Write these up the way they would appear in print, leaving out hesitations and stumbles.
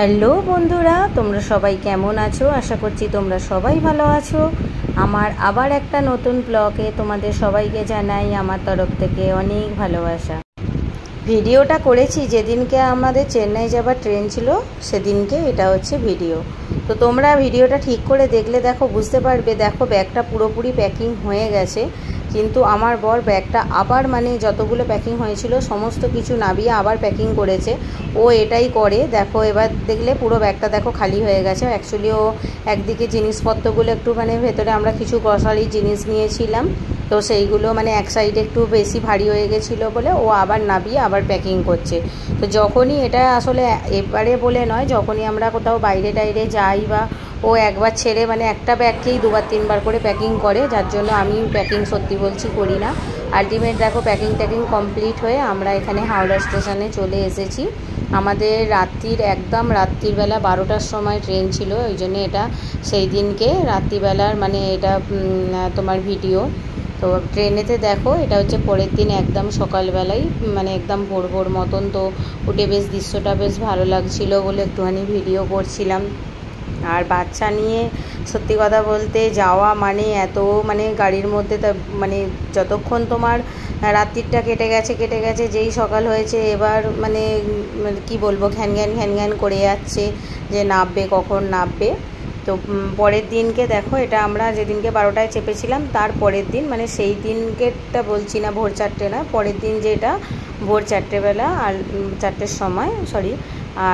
Hello বন্ধুরা, তোমরা সবাই কেমন আছো? আশা করছি তোমরা সবাই ভালো আছো। আমার আবার একটা নতুন ব্লগে তোমাদের সবাইকে জানাই আমার তরফ থেকে অনেক ভালোবাসা। ভিডিওটা করেছি যেদিনকে আমাদের চেন্নাই যাবার ট্রেন ছিল, সেদিনকে এটা হচ্ছে ভিডিও। তো তোমরা ভিডিওটা ঠিক করে দেখলে দেখো বুঝতে পারবে। দেখো ব্যাগটা পুরোপুরি প্যাকিং হয়ে গেছে, কিন্তু আমার বর ব্যাগটা আবার যতগুলো প্যাকিং হয়েছিল সমস্ত কিছু নামিয়ে আবার প্যাকিং করেছে। ও এটাই করে। দেখো এবার দেখলে পুরো ব্যাগটা দেখো খালি হয়ে গেছে। অ্যাকচুয়ালি ও একদিকে জিনিসপত্রগুলো একটু ভেতরে আমরা কিছু গ্রসারি জিনিস নিয়েছিলাম, তো সেইগুলো এক সাইডে একটু বেশি ভারী হয়ে গেছিলো বলে ও আবার নামিয়ে আবার প্যাকিং করছে। তো যখনই এটা আসলে এবারে বলে নয়, যখনই আমরা কোথাও বাইরে টাইরে যাই বা ও একবার ছেড়ে একটা ব্যাগকেই দুবার তিনবার করে প্যাকিং করে, যার জন্য আমি প্যাকিং সত্যি বলছি করি না। আলটিমেট দেখো প্যাকিং কমপ্লিট হয়ে আমরা এখানে হাওড়া স্টেশনে চলে এসেছি। আমাদের একদম রাত্রিবেলা 12টার সময় ট্রেন ছিল, ওই জন্য এটা সেই দিনকে রাত্রিবেলার এটা তোমার ভিডিও। তো ট্রেনেতে দেখো এটা হচ্ছে পরের দিন একদম সকালবেলায় একদম ভোর ভোর মতন। তো উঠে বেশ দৃশ্যটা বেশ ভালো লাগছিল বলে একটুখানি ভিডিও করছিলাম। আর বাচ্চা নিয়ে সত্যি কথা বলতে যাওয়া এত গাড়ির মধ্যে তা যতক্ষণ তোমার রাত্রিটা কেটে গেছে যেই সকাল হয়েছে এবার কি বলবো, ঘ্যান ঘ্যান করে যাচ্ছে যে নামবে কখন নামবে। তো পরের দিনকে দেখো এটা আমরা যেদিনকে 12টায় চেপেছিলাম তার পরের দিন সেই দিনকেটা বলছি না, ভোর 4টে না, পরের দিন যেটা ভোর 4টে বেলা আর 4টের সময়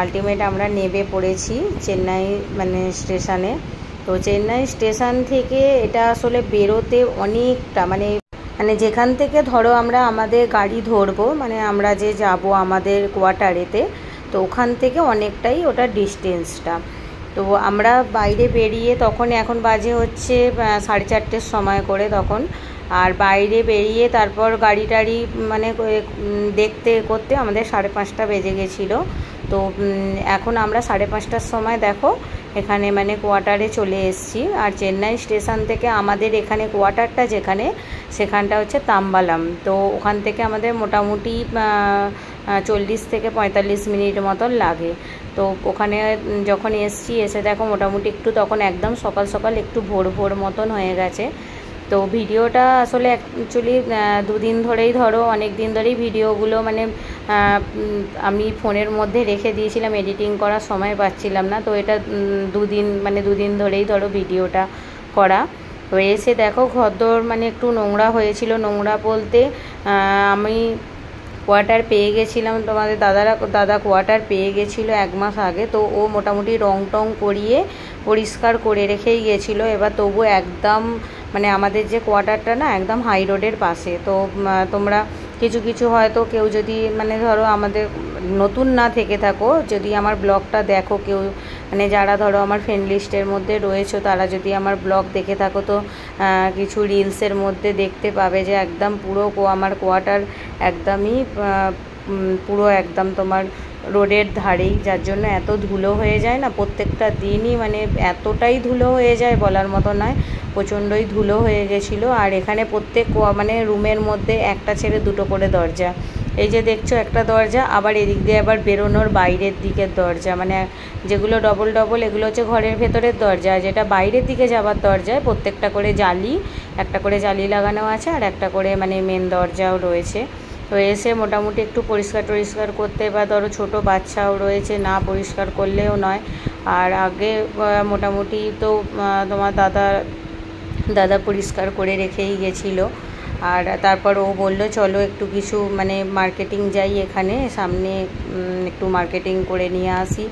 আলটিমেট আমরা নেমে পড়েছি চেন্নাই স্টেশনে। তো চেন্নাই স্টেশন থেকে এটা আসলে বেরোতে অনেকটা যেখান থেকে ধরো আমরা আমাদের গাড়ি ধরবো আমরা যে যাব আমাদের কোয়ার্টারেতে, তো ওখান থেকে অনেকটাই ওটা ডিস্টেন্সটা। তো আমরা বাইরে বেরিয়ে এখন বাজে হচ্ছে 4:30 সময় করে তখন। আর বাইরে বেরিয়ে তারপর গাড়ি টাড়ি দেখতে করতে আমাদের 5:30 বেজে গেছিলো। তো এখন আমরা 5:30টার সময় দেখো এখানে কোয়ার্টারে চলে এসেছি। আর চেন্নাই স্টেশন থেকে আমাদের এখানে কোয়ার্টারটা যেখানে, সেখানটা হচ্ছে তাম্বালাম। তো ওখান থেকে আমাদের মোটামুটি 40 থেকে 45 মিনিট মতন লাগে। তো ওখানে যখন এসে দেখো মোটামুটি একটু তখন একদম সকাল সকাল একটু ভোর ভোর মতন হয়ে গেছে। তো ভিডিওটা আসলে অ্যাকচুয়ালি দুদিন ধরেই ধরো অনেক দিন ধরেই ভিডিওগুলো আমি ফোনের মধ্যে রেখে দিয়েছিলাম, এডিটিং করার সময় পাচ্ছিলাম না। তো এটা দুদিন ধরেই ধরো ভিডিওটা করা। তো এসে দেখো ঘরদোর একটু নোংরা হয়েছিল। নোংরা বলতে আমি কোয়ার্টার পেয়ে গেছিলাম, তোমাদের দাদা কোয়ার্টার পেয়ে গেছিলো 1 মাস আগে। তো ও মোটামুটি রং টং করিয়ে পরিষ্কার করে রেখেই গেছিলো। এবার তবু একদম আমাদের যে কোয়ার্টারটা না একদম হাই রোডের পাশে। তো তোমরা কিছু হয়তো কেউ যদি ধরো আমাদের নতুন না থেকে থাকো, যদি আমার ব্লগটা দেখো কেউ যারা ধরো আমার ফ্রেন্ড লিস্টের মধ্যে রয়েছে, তারা যদি আমার ব্লগ দেখে থাকো তো কিছু রিলসের মধ্যে দেখতে পাবে যে একদম পুরো আমার কোয়ার্টার একদমই পুরো একদম তোমার রোডের ধারেই, যার জন্য এত ধুলো হয়ে যায় না প্রত্যেকটা দিনই এতটাই ধুলো হয়ে যায় বলার মতো নয়, প্রচণ্ডই ধুলো হয়ে গেছিলো। আর এখানে প্রত্যেক রুমের মধ্যে একটা ছেড়ে দুটো করে দরজা। এই যে দেখছো একটা দরজা, আবার এদিক দিয়ে আবার বেরোনোর বাইরের দিকের দরজা, যেগুলো ডবল এগুলো হচ্ছে ঘরের ভেতরের দরজা। যেটা বাইরের দিকে যাওয়ার দরজায় প্রত্যেকটা করে জালি, একটা করে জালি লাগানো আছে আর একটা করে মেন দরজাও রয়েছে। তো এসে মোটামুটি একটু পরিষ্কার করতে, বা ধরো ছোটো বাচ্চাও রয়েছে, না পরিষ্কার করলেও নয়। আর আগে মোটামুটি তো তোমার দাদা পরিষ্কার করে রেখেই গেছিলো। আর তারপর ও বলল চলো একটু কিছু মার্কেটিং যাই, এখানে সামনে একটু মার্কেটিং করে নিয়ে আসি।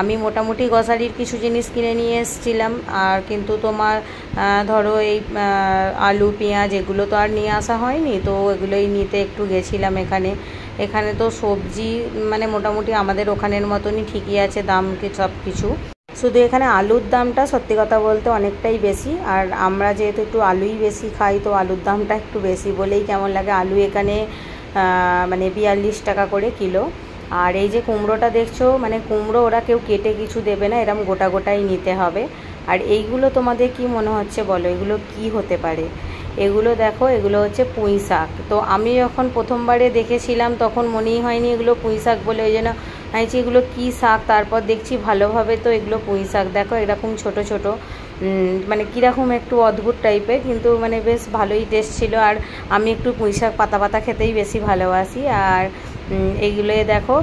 আমি মোটামুটি গ্রসারির কিছু জিনিস কিনে নিয়ে এসেছিলাম। আর কিন্তু তোমার ধরো এই আলু পেঁয়াজ এগুলো তো আর নিয়ে আসা হয়নি, তো এগুলোই নিতে একটু গেছিলাম এখানে তো সবজি মোটামুটি আমাদের ওখানের মতনই ঠিকই আছে দাম সব কিছু। শুধু এখানে আলুর দামটা সত্যি কথা বলতে অনেকটাই বেশি। আর আমরা যেহেতু একটু আলুই বেশি খাই, তো আলুর দামটা একটু বেশি বলেই কেমন লাগে। আলু এখানে 42 টাকা করে কিলো। আর এই যে কুমড়োটা দেখছো, কুমড়ো ওরা কেউ কেটে কিছু দেবে না, এরকম গোটাই নিতে হবে। আর এইগুলো তোমাদের কি মনে হচ্ছে বলো, এগুলো কি হতে পারে? এগুলো দেখো, এগুলো হচ্ছে পুঁই শাক। তো আমি যখন প্রথমবারে দেখেছিলাম তখন মনেই হয়নি এগুলো পুঁই শাক বলে, ওই জন্য আমি এগুলো কী শাক, তারপর দেখছি ভালোভাবে তো এগুলো পুঁই শাক। দেখো এরকম ছোট ছোট, মানে কীরকম একটু অদ্ভুত টাইপের, কিন্তু মানে বেশ ভালোই টেস্ট ছিল। আর আমি একটু পুঁই শাক পাতা পাতা খেতেই বেশি ভালোবাসি। আর এইগুলো দেখো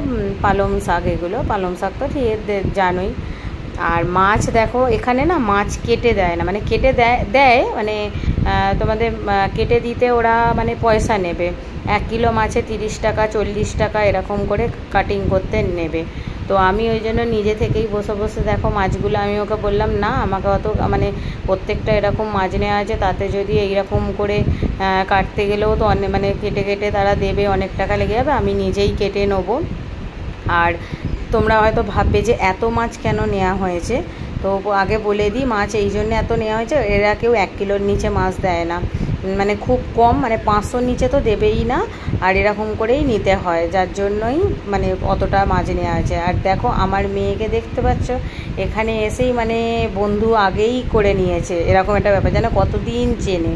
পালং শাক, এগুলো পালং শাক তো ঠিক জানোই। আর মাছ দেখো, এখানে না মাছ কেটে দেয় না, মানে কেটে দেয় মানে তোমাদের কেটে দিতে ওরা মানে পয়সা নেবে। 1 কিলো মাছে 30 টাকা 40 টাকা এরকম করে কাটিং করতে নেবে। তো আমি ওই জন্য নিজে থেকেই বসে বসে দেখো মাছগুলো, আমি ওকে বললাম না আমাকে অত, মানে প্রত্যেকটা এরকম মাছ নেওয়া আছে, তাতে যদি এইরকম করে কাটতে গেলেও তো অনেক, মানে কেটে কেটে তারা দেবে, অনেক টাকা লেগে যাবে, আমি নিজেই কেটে নেবো। আর তোমরা হয়তো ভাববে যে এত মাছ কেন নেওয়া হয়েছে, তো আগে বলে দিই মাছ এই জন্য এত নেওয়া হয়েছে, এরা কেউ 1 কিলোর নিচে মাছ দেয় না, মানে খুব কম, মানে 500 নিচে তো দেবেই না। আর এরকম করেই নিতে হয়, যার জন্যই মানে অতটা মাছ নেওয়া হয়েছে। আর দেখো আমার মেয়েকে দেখতে পাচ্ছ, এখানে এসেই মানে বন্ধু আগেই করে নিয়েছে, এরকম একটা ব্যাপার, যেন কতদিন চেনে।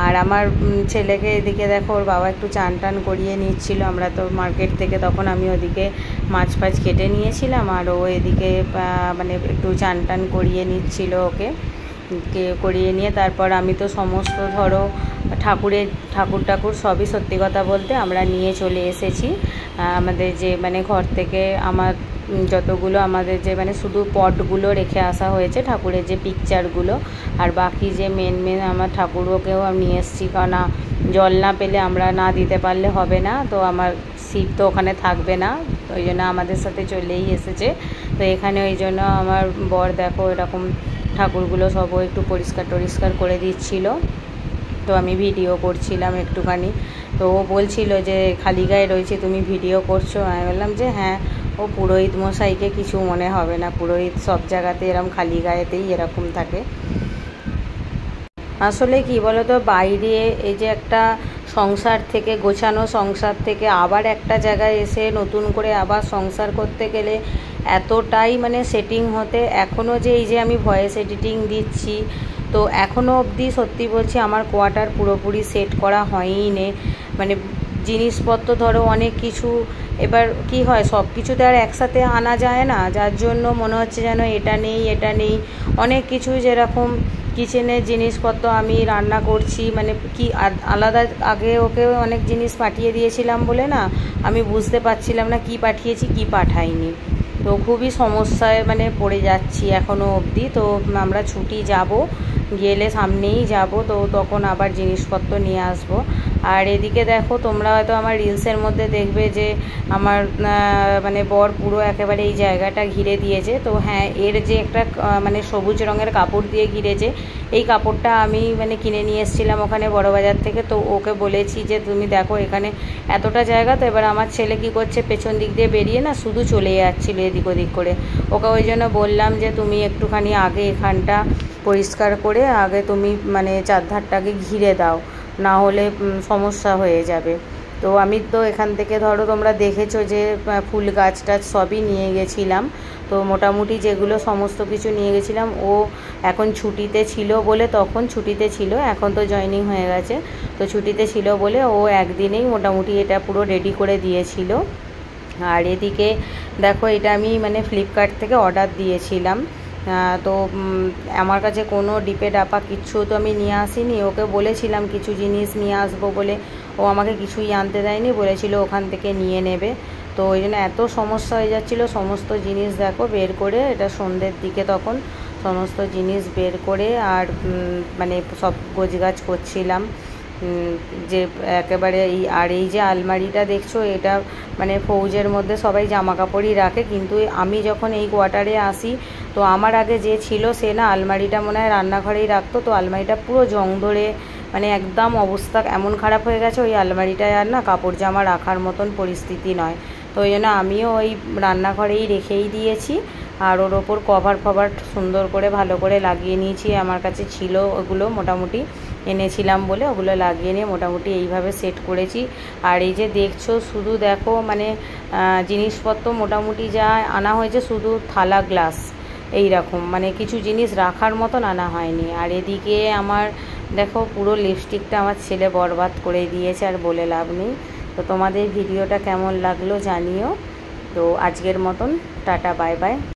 আর আমার ছেলেকে এদিকে দেখো, ওর বাবা একটু চান টান করিয়ে নিচ্ছিল, আমরা তো মার্কেট থেকে, তখন আমি ওদিকে মাছ ফাছ কেটে নিয়েছিলাম, আর ও এদিকে মানে একটু চান টান করিয়ে নিচ্ছিল ওকে, করিয়ে নিয়ে তারপর আমি তো সমস্ত ধরো ঠাকুর সবই সত্যি কথা বলতে আমরা নিয়ে চলে এসেছি। আমাদের যে মানে ঘর থেকে আমার যতগুলো আমাদের যে মানে শুধু পটগুলো রেখে আসা হয়েছে ঠাকুরের যে পিকচারগুলো, আর বাকি যে মেন আমার ঠাকুরকেও আমি নিয়ে এসেছি, কারণ জল না পেলে আমরা না দিতে পারলে হবে না, তো আমার শিব তো ওখানে থাকবে না, ওই জন্য আমাদের সাথে চলেই এসেছে। তো এখানে ওই জন্য আমার বর দেখো এরকম ঠাকুরগুলো সবও একটু পরিষ্কার করে দিচ্ছিল, তো আমি ভিডিও করছিলাম একটুখানি। তো ও বলছিল যে খালি গায়ে রয়েছে তুমি ভিডিও করছো, আমি বললাম যে হ্যাঁ, ও পুরোহিত মশাইকে কিছু মনে হবে না, পুরোহিত সব জায়গাতে এরকম খালি গায়েতেই এরকম থাকে। আসলে কি বলো তো, বাইরে এই যে একটা সংসার থেকে, গোছানো সংসার থেকে আবার একটা জায়গায় এসে নতুন করে আবার সংসার করতে গেলে এতটাই মানে সেটিং হতে, এখনও যে এই যে আমি ভয়েস এডিটিং দিচ্ছি, তো এখনও অবধি সত্যি বলছি আমার কোয়ার্টার পুরোপুরি সেট করা হয়ই নে। মানে জিনিসপত্র ধরো অনেক কিছু, এবার কি হয় সব কিছুতে আর একসাথে আনা যায় না, যার জন্য মনে হচ্ছে যেন এটা নেই অনেক কিছু, যেরকম কিচেনের জিনিসপত্র আমি রান্না করছি, মানে কি আলাদা, আগে ওকে অনেক জিনিস পাঠিয়ে দিয়েছিলাম বলে না, আমি বুঝতে পারছিলাম না কি পাঠিয়েছি কি পাঠাইনি, তো খুবই সমস্যায় মানে পড়ে যাচ্ছি এখনও অবধি। তো আমরা ছুটি যাব, গেলে সামনেই যাব, তো তখন আবার জিনিসপত্র নিয়ে আসবো। আর এদিকে দেখো তোমরা হয়তো আমার রিলসের মধ্যে দেখবে যে আমার মানে বর পুরো একেবারে এই জায়গাটা ঘিরে দিয়েছে। তো হ্যাঁ, এর যে একটা মানে সবুজ রঙের কাপড় দিয়ে ঘিরেছে, এই কাপড়টা আমি মানে কিনে নিয়ে এসেছিলাম ওখানে বড়বাজার থেকে। তো ওকে বলেছি যে তুমি দেখো এখানে এতটা জায়গা, তো এবার আমার ছেলে কী করছে, পেছন দিক দিয়ে বেরিয়ে না শুধু চলে যাচ্ছিলো এদিক ওদিক করে। ওকে ওই জন্য বললাম যে তুমি একটুখানি আগে এখানটা পরিষ্কার করে আগে তুমি মানে চারধারটাকে ঘিরে দাও, না হলে সমস্যা হয়ে যাবে। তো আমি তো এখান থেকে ধরো তোমরা দেখেছো যে ফুল গাছ টাছ সবই নিয়ে গেছিলাম, তো মোটামুটি যেগুলো সমস্ত কিছু নিয়ে গেছিলাম। ও এখন ছুটিতে ছিল বলে, তখন ছুটিতে ছিল, এখন তো জয়েনিং হয়ে গেছে, তো ছুটিতে ছিল বলে ও একদিনেই মোটামুটি এটা পুরো রেডি করে দিয়েছিল। আর এদিকে দেখো এটা আমি মানে ফ্লিপকার্ট থেকে অর্ডার দিয়েছিলাম, তো আমার কাছে কোনো ডিপে ডাপা কিচ্ছু তো আমি নিয়ে আসিনি, ওকে বলেছিলাম কিছু জিনিস নিয়ে আসবো বলে, ও আমাকে কিছুই আনতে দেয়নি, বলেছিল ওখান থেকে নিয়ে নেবে। তো ওই জন্য এত সমস্যা হয়ে যাচ্ছিলো, সমস্ত জিনিস দেখো বের করে, এটা সন্ধ্যের দিকে তখন সমস্ত জিনিস বের করে আর মানে সব গোছগাছ করছিলাম, যে একেবারে এই যে আলমারিটা দেখছো, এটা মানে ফৌজের মধ্যে সবাই জামা কাপড়ই রাখে, কিন্তু আমি যখন এই কোয়ার্টারে আসি, তো আমার আগে যে ছিল সে না আলমারিটা মনে হয় রান্নাঘরেই রাখতো, তো আলমারিটা পুরো জং ধরে মানে একদম অবস্থা এমন খারাপ হয়ে গেছে, ওই আলমারিটায় আর না কাপড় জামা রাখার মতন পরিস্থিতি নয়। তো ওই জন্য আমিও ওই রান্নাঘরেই রেখেই দিয়েছি, আর ওর ওপর কভার ফভার সুন্দর করে ভালো করে লাগিয়ে নিয়েছি, আমার কাছে ছিল ওগুলো মোটামুটি এনেছিলাম বলে, ওগুলো লাগিয়ে নিয়ে মোটামুটি এইভাবে সেট করেছি। আর এই যে দেখছো শুধু দেখো মানে জিনিসপত্র মোটামুটি যা আনা হয়েছে, শুধু থালা গ্লাস এই রকম, মানে কিছু জিনিস রাখার মতন আনা হয়নি। আর এদিকে আমার দেখো পুরো লিপস্টিকটা আমার ছেলে বরবাদ করে দিয়েছে, আর বলে লাভ নেই। তো তোমাদের ভিডিওটা কেমন লাগলো জানিও। তো আজকের মতন টাটা বাই বাই।